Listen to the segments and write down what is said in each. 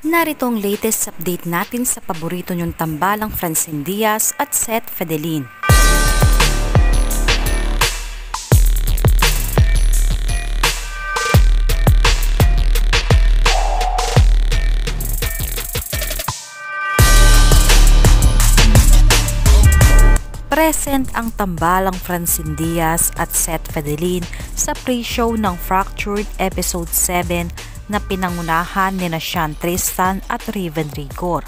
Narito ang latest update natin sa paborito niyong tambalang Francine Diaz at Seth Fedelin. Present ang tambalang Francine Diaz at Seth Fedelin sa pre-show ng Fractured Episode 7 na pinangunahan ni Sean Tristan at Raven Rigor,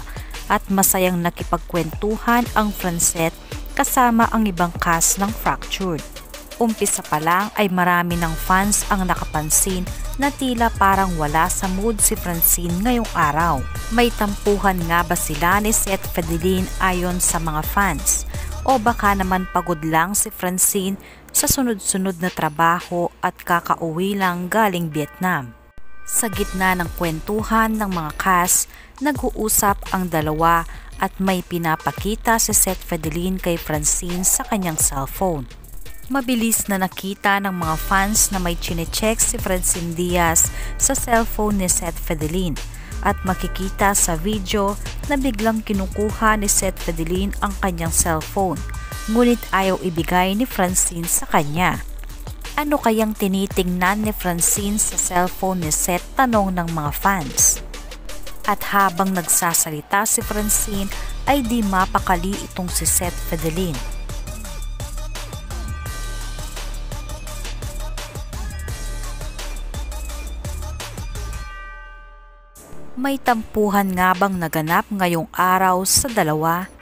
at masayang nakipagkwentuhan ang Francette kasama ang ibang cast ng Fractured. Umpisa pa lang ay marami ng fans ang nakapansin na tila parang wala sa mood si Francine ngayong araw. May tampuhan nga ba sila ni Seth Fedelin ayon sa mga fans? O baka naman pagod lang si Francine sa sunod-sunod na trabaho at kakauwi lang galing Vietnam? Sa gitna ng kwentuhan ng mga cast, nag-uusap ang dalawa at may pinapakita si Seth Fedelin kay Francine sa kanyang cellphone. Mabilis na nakita ng mga fans na may chinecheck si Francine Diaz sa cellphone ni Seth Fedelin, at makikita sa video na biglang kinukuha ni Seth Fedelin ang kanyang cellphone, ngunit ayaw ibigay ni Francine sa kanya. Ano kayang tinitingnan ni Francine sa cellphone ni Seth, tanong ng mga fans. At habang nagsasalita si Francine ay di mapakali itong si Seth Fedelin. May tampuhan nga bang naganap ngayong araw sa dalawa?